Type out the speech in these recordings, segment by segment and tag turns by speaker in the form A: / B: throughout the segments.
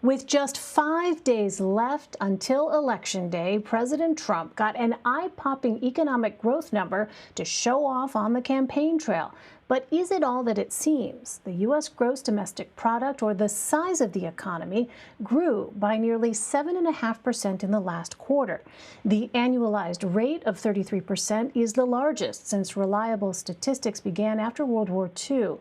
A: With just 5 days left until Election Day, President Trump got an eye-popping economic growth number to show off on the campaign trail. But is it all that it seems? The U.S. gross domestic product, or the size of the economy, grew by nearly 7.5% in the last quarter. The annualized rate of 33% is the largest since reliable statistics began after World War II.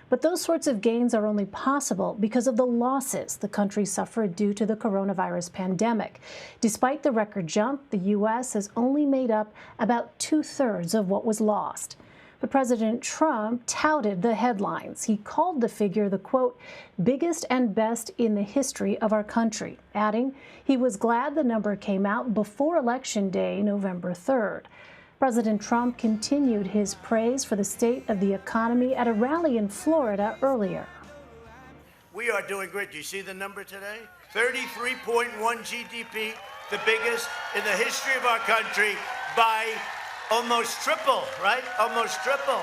A: But those sorts of gains are only possible because of the losses the country suffered due to the coronavirus pandemic. Despite the record jump, the U.S. has only made up about 2/3 of what was lost. But President Trump touted the headlines. He called the figure the, quote, biggest and best in the history of our country, adding he was glad the number came out before Election Day, November 3rd. President Trump continued his praise for the state of the economy at a rally in Florida earlier.
B: We are doing great. Do you see the number today? 33.1 GDP, the biggest in the history of our country by almost triple, right? Almost triple.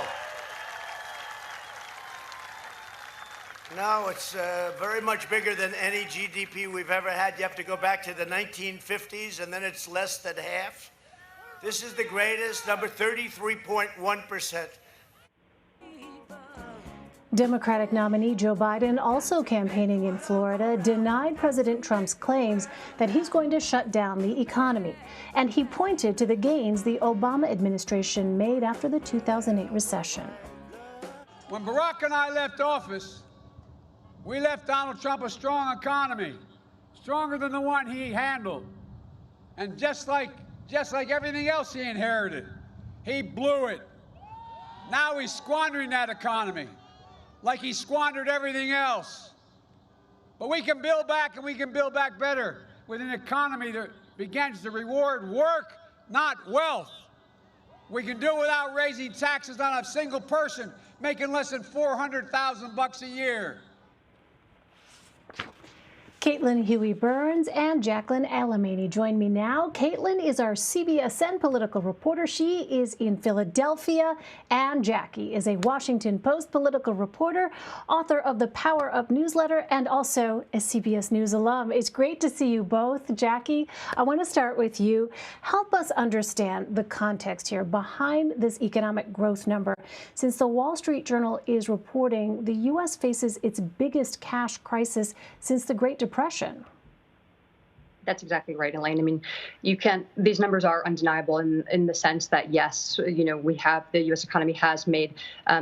B: No, it's very much bigger than any GDP we've ever had. You have to go back to the 1950s, and then it's less than half. This is the greatest number, 33.1%.
A: Democratic nominee Joe Biden, also campaigning in Florida, denied President Trump's claims that he's going to shut down the economy. And he pointed to the gains the Obama administration made after the 2008 recession.
C: When Barack and I left office, we left Donald Trump a strong economy, stronger than the one he handled. And just like everything else he inherited, he blew it. Now he's squandering that economy like he squandered everything else. But we can build back, and we can build back better with an economy that begins to reward work, not wealth. We can do it without raising taxes on a single person making less than $400,000 a year.
A: Caitlin Huey-Burns and Jacqueline Alemany join me now. Caitlin is our CBSN political reporter. She is in Philadelphia. And Jackie is a Washington Post political reporter, author of the Power Up newsletter, and also a CBS News alum. It's great to see you both. Jackie, I want to start with you. Help us understand the context here behind this economic growth number. Since the Wall Street Journal is reporting the U.S. faces its biggest cash crisis since the Great Depression.
D: That's exactly right, Elaine. I mean, these numbers are undeniable in the sense that, yes, the U.S. economy has made a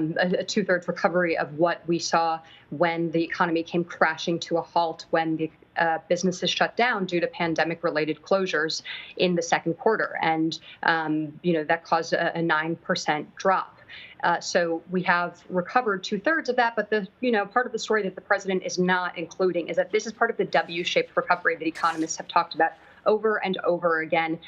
D: 2/3 recovery of what we saw when the economy came crashing to a halt, when the businesses shut down due to pandemic-related closures in the second quarter. And, that caused a 9% drop. So we have recovered 2/3 of that. But part of the story that the president is not including is that this is part of the W-shaped recovery that economists have talked about over and over again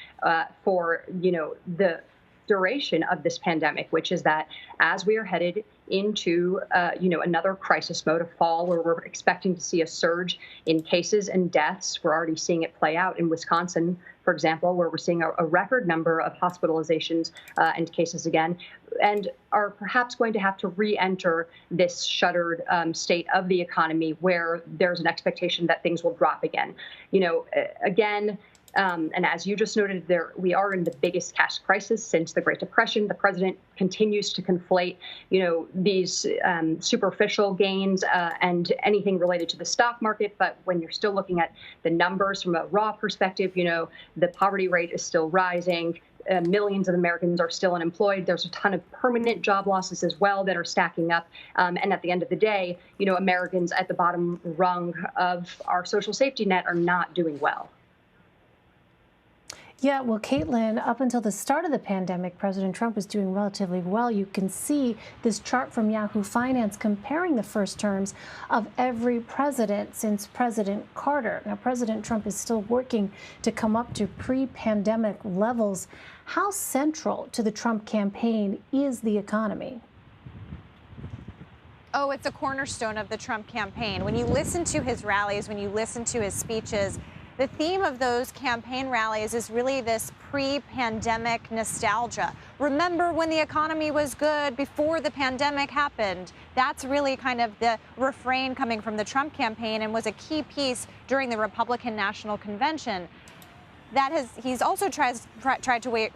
D: for, the duration of this pandemic, which is that as we are headed into, another crisis mode, a fall where we're expecting to see a surge in cases and deaths. We're already seeing it play out in Wisconsin, for example, where we're seeing a record number of hospitalizations and cases again, and are perhaps going to have to re-enter this shuttered state of the economy where there's an expectation that things will drop again. And as you just noted, we are in the biggest cash crisis since the Great Depression. The president continues to conflate, these superficial gains and anything related to the stock market. But when you're still looking at the numbers from a raw perspective, the poverty rate is still rising. Millions of Americans are still unemployed. There's a ton of permanent job losses as well that are stacking up. And at the end of the day, Americans at the bottom rung of our social safety net are not doing well.
A: Yeah, well, Caitlin, up until the start of the pandemic, President Trump was doing relatively well. You can see this chart from Yahoo Finance comparing the first terms of every president since President Carter. Now, President Trump is still working to come up to pre-pandemic levels. How central to the Trump campaign is the economy?
E: Oh, it's a cornerstone of the Trump campaign. When you listen to his rallies, when you listen to his speeches, the theme of those campaign rallies is really this pre-pandemic nostalgia. Remember when the economy was good before the pandemic happened? That's really kind of the refrain coming from the Trump campaign and was a key piece during the Republican National Convention. He's also tried to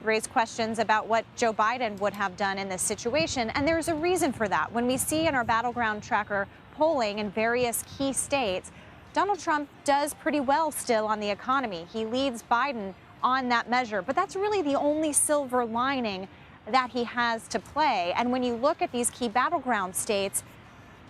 E: raise questions about what Joe Biden would have done in this situation, and there's a reason for that. When we see in our Battleground Tracker polling in various key states, Donald Trump does pretty well still on the economy. He leads Biden on that measure, but that's really the only silver lining that he has to play. And when you look at these key battleground states,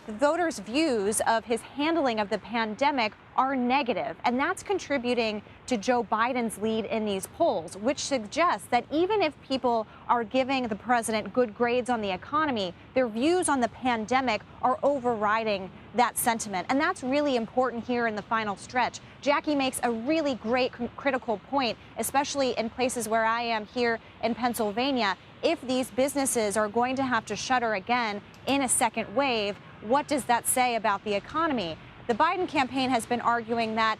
E: the voters' views of his handling of the pandemic are negative, and that's contributing to Joe Biden's lead in these polls, which suggests that even if people are giving the president good grades on the economy, their views on the pandemic are overriding that sentiment. And that's really important here in the final stretch. Jackie makes a really great critical point, especially in places where I am here in Pennsylvania. If these businesses are going to have to shutter again in a second wave, what does that say about the economy? The Biden campaign has been arguing that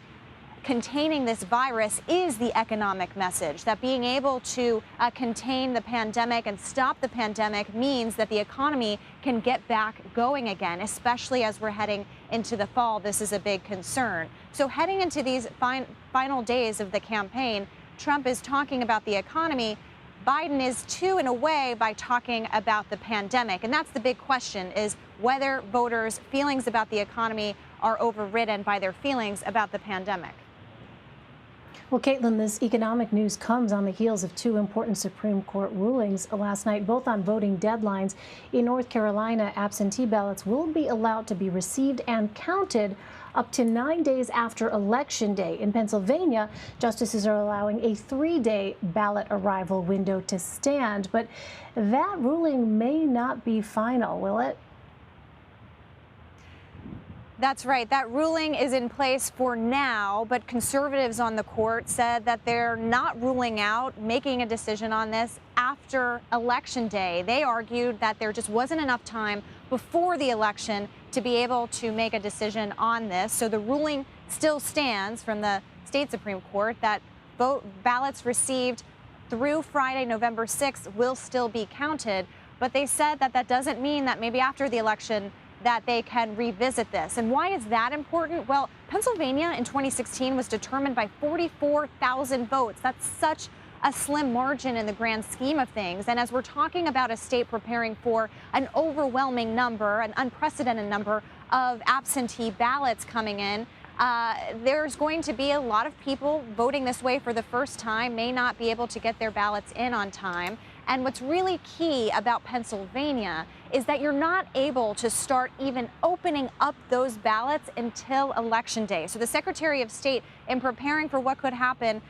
E: containing this virus is the economic message, that being able to contain the pandemic and stop the pandemic means that the economy can get back going again, especially as we're heading into the fall. This is a big concern. So heading into these final days of the campaign, Trump is talking about the economy. Biden is too, in a way, by talking about the pandemic. And that's the big question, is whether voters' feelings about the economy are overridden by their feelings about the pandemic.
A: Well, Caitlin, this economic news comes on the heels of two important Supreme Court rulings last night, both on voting deadlines. In North Carolina, absentee ballots will be allowed to be received and counted up to 9 days after Election Day. In Pennsylvania, justices are allowing a 3-day ballot arrival window to stand. But that ruling may not be final, will it?
E: That's right. That ruling is in place for now, but conservatives on the court said that they're not ruling out making a decision on this after Election Day. They argued that there just wasn't enough time before the election to be able to make a decision on this. So the ruling still stands from the state Supreme Court that ballots received through Friday, November 6th will still be counted. But they said that that doesn't mean that maybe after the election that they can revisit this. And why is that important? Well, Pennsylvania in 2016 was determined by 44,000 votes. That's such a slim margin in the grand scheme of things. And as we're talking about a state preparing for an overwhelming number, an unprecedented number of absentee ballots coming in, there's going to be a lot of people voting this way for the first time, may not be able to get their ballots in on time. And what's really key about Pennsylvania is that you're not able to start even opening up those ballots until Election Day. So the Secretary of State, in preparing for what could happen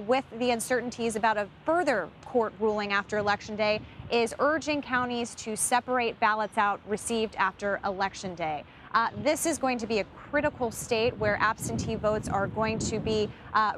E: with the uncertainties about a further court ruling after Election Day, is urging counties to separate ballots out received after Election Day. This is going to be a critical state where absentee votes are going to be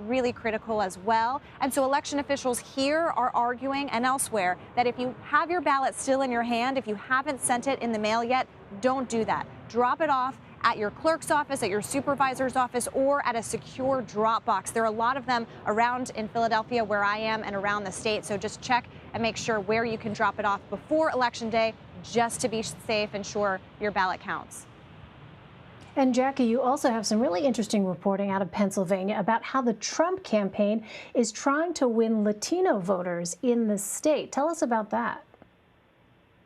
E: really critical as well. And so election officials here are arguing, and elsewhere, that if you have your ballot still in your hand, if you haven't sent it in the mail yet, don't do that. Drop it off at your clerk's office, at your supervisor's office, or at a secure drop box. There are a lot of them around in Philadelphia where I am and around the state. So just check and make sure where you can drop it off before Election Day, just to be safe and sure your ballot counts.
A: And Jackie, you also have some really interesting reporting out of Pennsylvania about how the Trump campaign is trying to win Latino voters in the state. Tell us about that.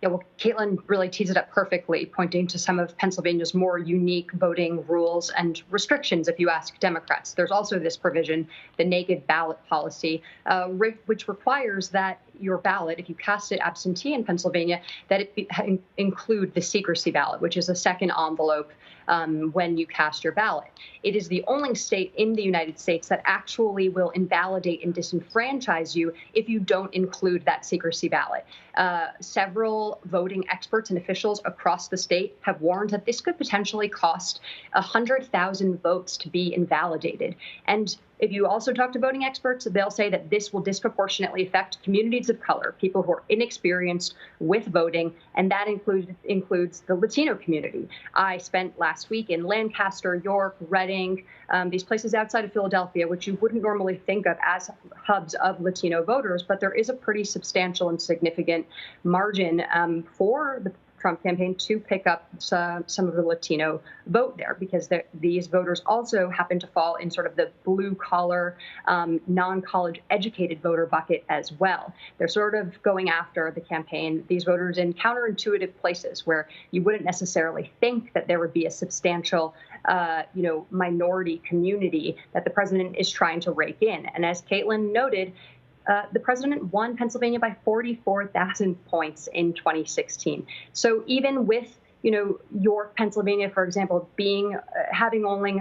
D: Yeah, well, Caitlin really tees it up perfectly, pointing to some of Pennsylvania's more unique voting rules and restrictions, if you ask Democrats. There's also this provision, the naked ballot policy, which requires that your ballot, if you cast it absentee in Pennsylvania, that it include the secrecy ballot, which is a second envelope when you cast your ballot. It is the only state in the United States that actually will invalidate and disenfranchise you if you don't include that secrecy ballot. Several voting experts and officials across the state have warned that this could potentially cost 100,000 votes to be invalidated. And If you also talk to voting experts, they'll say that this will disproportionately affect communities of color, people who are inexperienced with voting, and that includes the Latino community. I spent last week in Lancaster, York, Reading, these places outside of Philadelphia, which you wouldn't normally think of as hubs of Latino voters, but there is a pretty substantial and significant margin for the Trump campaign to pick up some of the Latino vote there, because these voters also happen to fall in sort of the blue collar, non-college educated voter bucket as well. They're sort of going after the campaign, these voters in counterintuitive places where you wouldn't necessarily think that there would be a substantial minority community that the president is trying to rake in. And as Caitlin noted, the president won Pennsylvania by 44,000 points in 2016. So even with, York, Pennsylvania, for example, having only,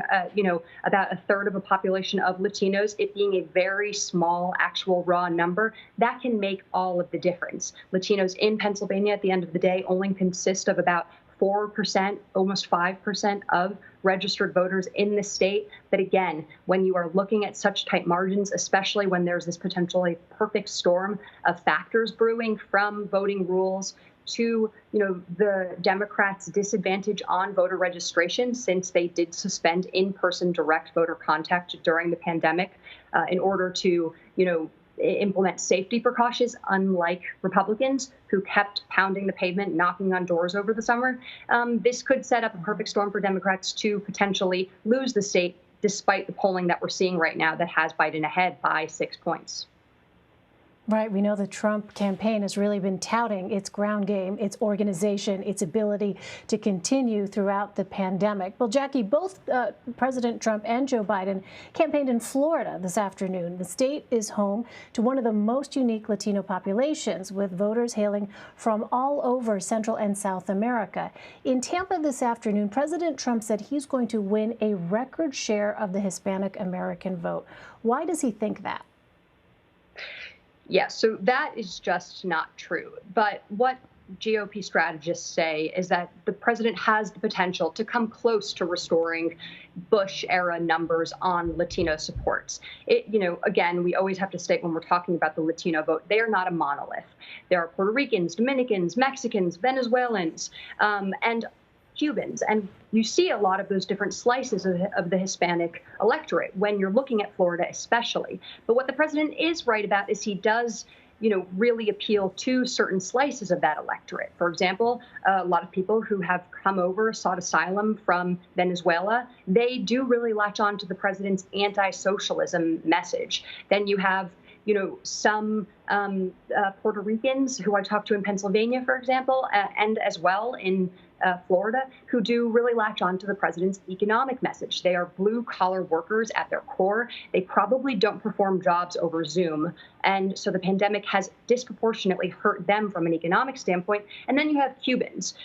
D: about a third of a population of Latinos, it being a very small actual raw number, that can make all of the difference. Latinos in Pennsylvania at the end of the day only consist of about 4%, almost 5% of registered voters in the state. But again, when you are looking at such tight margins, especially when there's this potentially perfect storm of factors brewing, from voting rules to, the Democrats' disadvantage on voter registration, since they did suspend in-person direct voter contact during the pandemic in order to, implement safety precautions, unlike Republicans who kept pounding the pavement, knocking on doors over the summer. This could set up a perfect storm for Democrats to potentially lose the state, despite the polling that we're seeing right now that has Biden ahead by 6 points.
A: Right. We know the Trump campaign has really been touting its ground game, its organization, its ability to continue throughout the pandemic. Well, Jackie, both President Trump and Joe Biden campaigned in Florida this afternoon. The state is home to one of the most unique Latino populations, with voters hailing from all over Central and South America. In Tampa this afternoon, President Trump said he's going to win a record share of the Hispanic American vote. Why does he think that?
D: Yes, so that is just not true. But what GOP strategists say is that the president has the potential to come close to restoring Bush-era numbers on Latino supports. Again, we always have to state when we're talking about the Latino vote, they are not a monolith. There are Puerto Ricans, Dominicans, Mexicans, Venezuelans, and Cubans. And you see a lot of those different slices of the Hispanic electorate when you're looking at Florida especially. But what the president is right about is he does, really appeal to certain slices of that electorate. For example, a lot of people who have come over, sought asylum from Venezuela, they do really latch on to the president's anti-socialism message. Then you have some Puerto Ricans who I talked to in Pennsylvania, for example, and as well in Florida, who do really latch on to the president's economic message. They are blue-collar workers at their core. They probably don't perform jobs over Zoom. And so the pandemic has disproportionately hurt them from an economic standpoint. And then you have Cubans,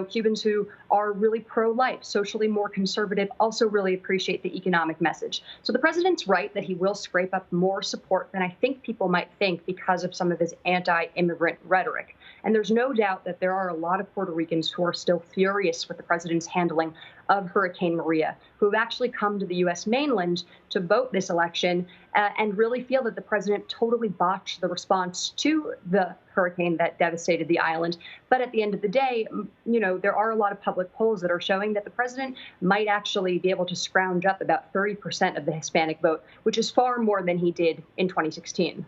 D: Cubans who are really pro-life, socially more conservative, also really appreciate the economic message. So the president's right that he will scrape up more support than I think people might think because of some of his anti-immigrant rhetoric. And there's no doubt that there are a lot of Puerto Ricans who are still furious with the president's handling of Hurricane Maria, who have actually come to the U.S. mainland to vote this election and really feel that the president totally botched the response to the hurricane that devastated the island. But at the end of the day, there are a lot of public polls that are showing that the president might actually be able to scrounge up about 30% of the Hispanic vote, which is far more than he did in 2016.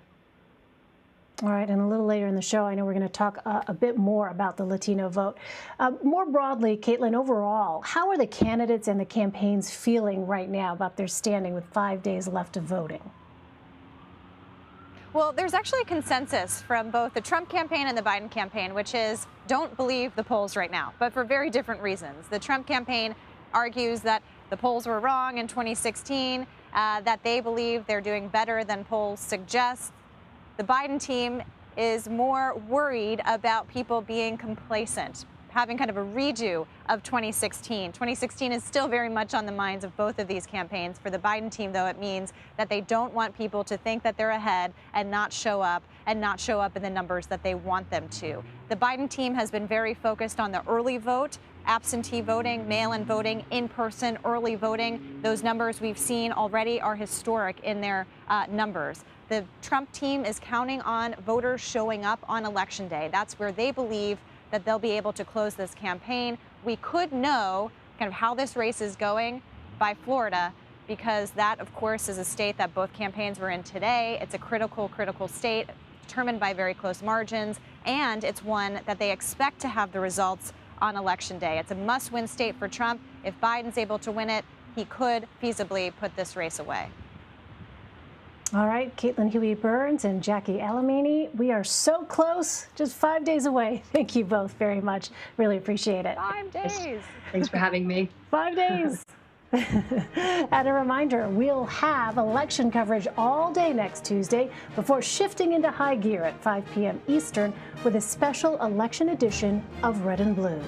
A: All right, and a little later in the show, I know we're going to talk a bit more about the Latino vote. More broadly, Caitlin, overall, how are the candidates and the campaigns feeling right now about their standing with 5 days left of voting?
E: Well, there's actually a consensus from both the Trump campaign and the Biden campaign, which is don't believe the polls right now, but for very different reasons. The Trump campaign argues that the polls were wrong in 2016, that they believe they're doing better than polls suggest. The Biden team is more worried about people being complacent, having kind of a redo of 2016. 2016 is still very much on the minds of both of these campaigns. For the Biden team, though, it means that they don't want people to think that they're ahead and not show up in the numbers that they want them to. The Biden team has been very focused on the early vote, absentee voting, mail-in voting, in-person early voting. Those numbers we've seen already are historic in their numbers. The Trump team is counting on voters showing up on Election Day. That's where they believe that they'll be able to close this campaign. We could know kind of how this race is going by Florida, because that, of course, is a state that both campaigns were in today. It's a critical state, determined by very close margins, and it's one that they expect to have the results on Election Day. It's a must-win state for Trump. If Biden's able to win it, he could feasibly put this race away.
A: All right, Caitlin Huey-Burns and Jackie Alemany, we are so close, just 5 days away. Thank you both very much. Really appreciate it.
E: 5 days.
D: Thanks for having me.
A: 5 days. And a reminder, we'll have election coverage all day next Tuesday before shifting into high gear at 5 p.m. Eastern with a special election edition of Red and Blue.